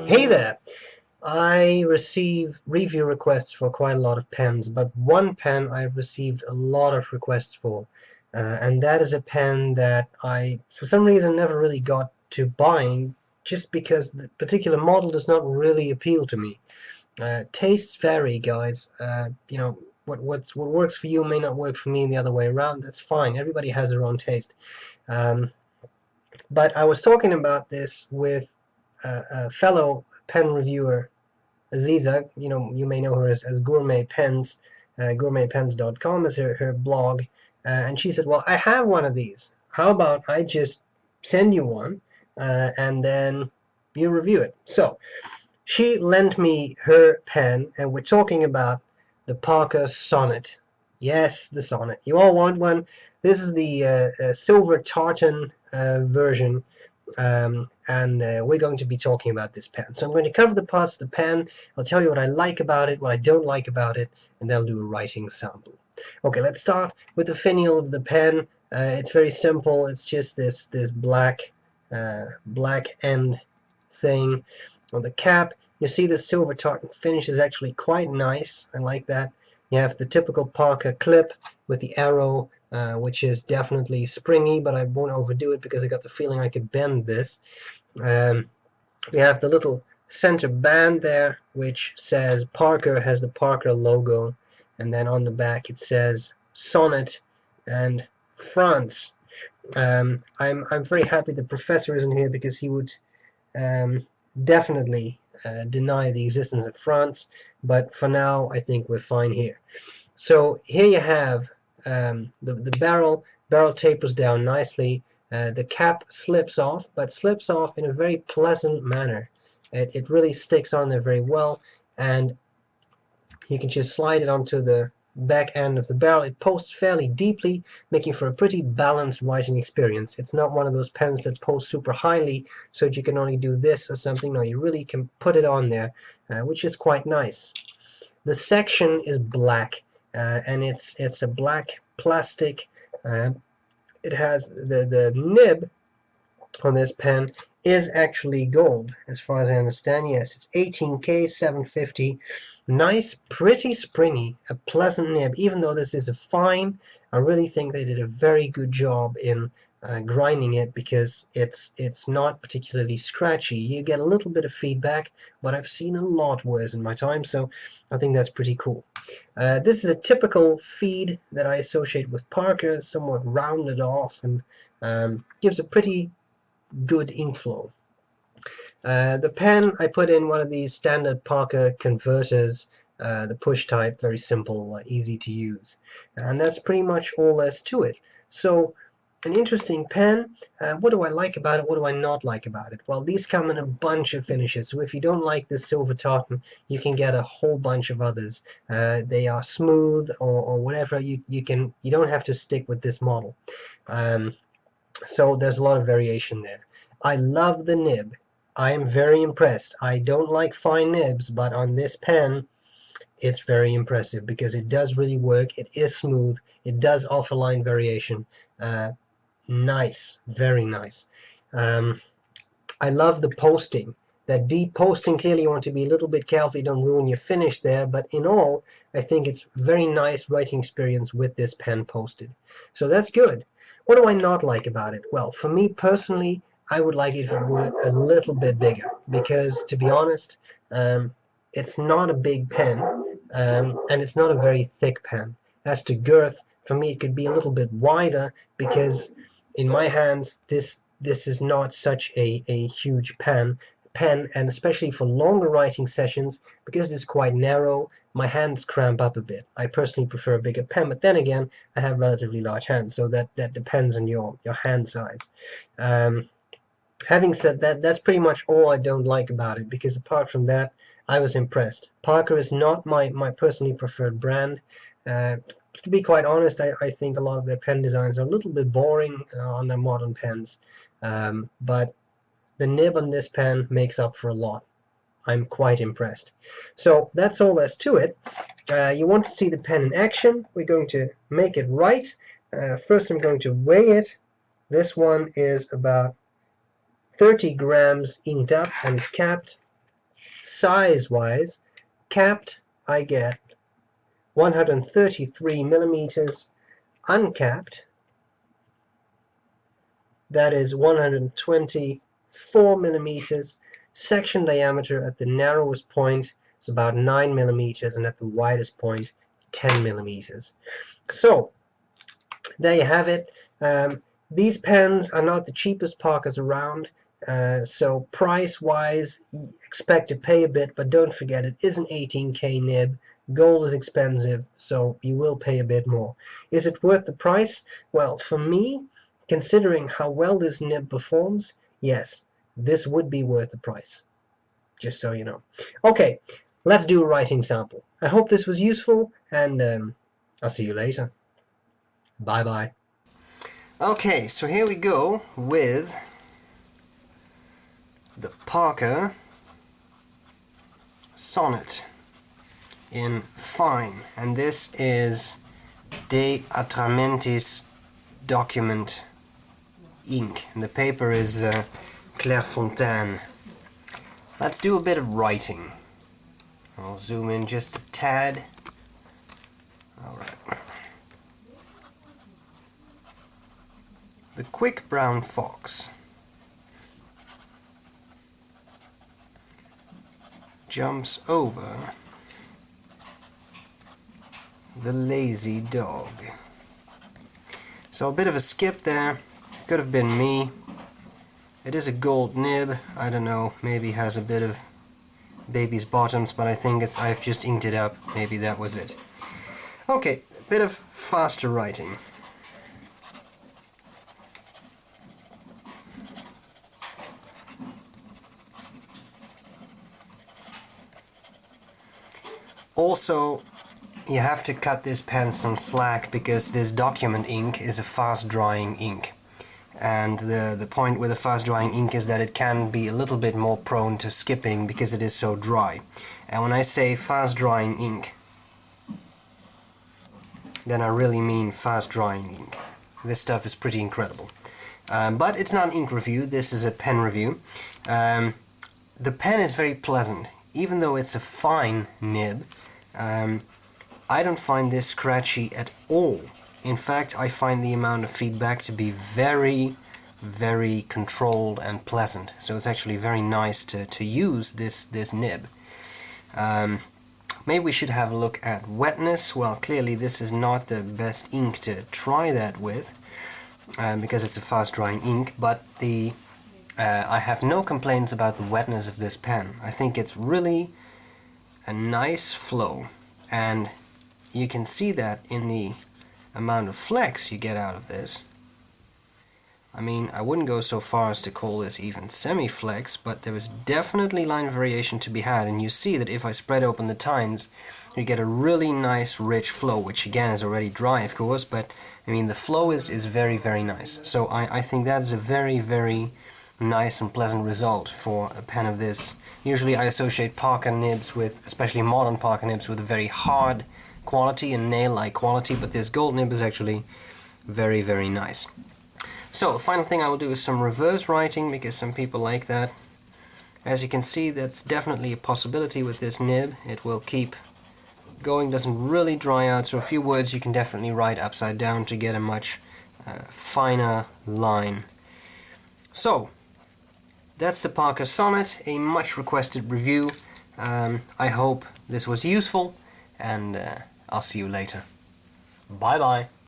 Hey there! I receive review requests for quite a lot of pens, but one pen I've received a lot of requests for, and that is a pen that I, for some reason, never really got to buying, just because the particular model does not really appeal to me. Tastes vary, guys. What works for you may not work for me, and the other way around. That's fine. Everybody has their own taste. Um, but I was talking about this with a fellow pen reviewer, Aziza. You may know her as Gourmet Pens. Gourmetpens.com is her blog. And she said, well, I have one of these. How about I just send you one and then you review it? So she lent me her pen, and we're talking about the Parker Sonnet. Yes, the Sonnet. You all want one? This is the silver tartan version, and we're going to be talking about this pen. So I'm going to cover the parts of the pen. I'll tell you what I like about it, what I don't like about it, and then I'll do a writing sample. Okay, let's start with the finial of the pen. It's very simple. It's just this black end thing on the cap. You see the silver tartan finish is actually quite nice. I like that. You have the typical Parker clip with the arrow, which is definitely springy, but I won't overdo it because I got the feeling I could bend this. We have the little center band there, which says Parker, has the Parker logo, and then on the back it says Sonnet and France. I'm very happy the professor isn't here because he would definitely deny the existence of France, but for now I think we're fine here. So here you have the barrel tapers down nicely. The cap slips off, but slips off in a very pleasant manner. It really sticks on there very well, and you can just slide it onto the back end of the barrel. It posts fairly deeply, making for a pretty balanced writing experience. It's not one of those pens that posts super highly so that you can only do this or something. No, you really can put it on there, which is quite nice. The section is black, and it's a black plastic. It has the nib on this pen is actually gold, as far as I understand. Yes, it's 18K 750. Nice, pretty springy, a pleasant nib. Even though this is a fine, I really think they did a very good job in grinding it, because it's not particularly scratchy. You get a little bit of feedback, but I've seen a lot worse in my time, so I think that's pretty cool. This is a typical feed that I associate with Parker, somewhat rounded off, and gives a pretty good ink flow. The pen, I put in one of these standard Parker converters, the push type, very simple, easy to use. And that's pretty much all there's to it. So, an interesting pen. What do I like about it? What do I not like about it? Well, these come in a bunch of finishes. So if you don't like this silver tartan, you can get a whole bunch of others. They are smooth or whatever. You don't have to stick with this model. So there's a lot of variation there. I love the nib. I am very impressed. I don't like fine nibs, but on this pen, it's very impressive because it does really work. It is smooth. It does offer line variation. Nice, very nice. I love the posting. That deep posting, clearly you want to be a little bit careful you don't ruin your finish there, but in all, I think it's very nice writing experience with this pen posted. So that's good. What do I not like about it? Well, for me personally, I would like it if it were a little bit bigger, because to be honest, it's not a big pen, and it's not a very thick pen. As to girth, for me it could be a little bit wider, because in my hands this is not such a huge pen, and especially for longer writing sessions, because it's quite narrow, my hands cramp up a bit. I personally prefer a bigger pen, but then again, I have relatively large hands, so that depends on your hand size. Having said that, that's pretty much all I don't like about it, because apart from that, I was impressed. Parker is not my personally preferred brand. To be quite honest, I think a lot of their pen designs are a little bit boring on their modern pens, but the nib on this pen makes up for a lot. I'm quite impressed. So that's all there's to it. You want to see the pen in action. We're going to make it right. First I'm going to weigh it. This one is about 30 grams inked up and capped. size-wise, capped I get 133 millimeters, uncapped that is 124 millimeters, section diameter at the narrowest point is about 9 millimeters and at the widest point 10 millimeters. So there you have it. These pens are not the cheapest Parkers around, so price-wise, expect to pay a bit, but don't forget it is an 18K nib. Gold is expensive, so you will pay a bit more. Is it worth the price? Well, for me, considering how well this nib performs, yes, this would be worth the price. Just so you know. Okay, let's do a writing sample. I hope this was useful, and I'll see you later. Bye-bye. Okay, so here we go with the Parker Sonnet in fine, and this is De Atramentis document ink, and the paper is Clairefontaine. Let's do a bit of writing. I'll zoom in just a tad. Alright. The quick brown fox jumps over the lazy dog. So a bit of a skip there, could have been me. It is a gold nib, I don't know, maybe has a bit of baby's bottoms, but I think I've just inked it up, maybe that was it. Okay, a bit of faster writing. Also, you have to cut this pen some slack because this document ink is a fast-drying ink. And the point with a fast-drying ink is that it can be a little bit more prone to skipping because it is so dry. And when I say fast-drying ink, then I really mean fast-drying ink. This stuff is pretty incredible. But it's not an ink review, this is a pen review. The pen is very pleasant. Even though it's a fine nib, I don't find this scratchy at all. In fact, I find the amount of feedback to be very, very controlled and pleasant. So it's actually very nice to use this nib. Maybe we should have a look at wetness. Well, clearly this is not the best ink to try that with, because it's a fast-drying ink, but I have no complaints about the wetness of this pen. I think it's really a nice flow, and you can see that in the amount of flex you get out of this. I mean, I wouldn't go so far as to call this even semi-flex, but there is definitely line variation to be had, and you see that if I spread open the tines, you get a really nice rich flow, which again is already dry of course, but I mean the flow is very, very nice. So I think that is a very, very nice and pleasant result for a pen of this. Usually I associate Parker nibs with, especially modern Parker nibs, with a very hard quality and nail-like quality, but this gold nib is actually very, very nice. So the final thing I will do is some reverse writing, because some people like that. As you can see, that's definitely a possibility with this nib. It will keep going, doesn't really dry out, so a few words you can definitely write upside down to get a much finer line. So that's the Parker Sonnet, a much requested review. I hope this was useful, and I'll see you later. Bye bye.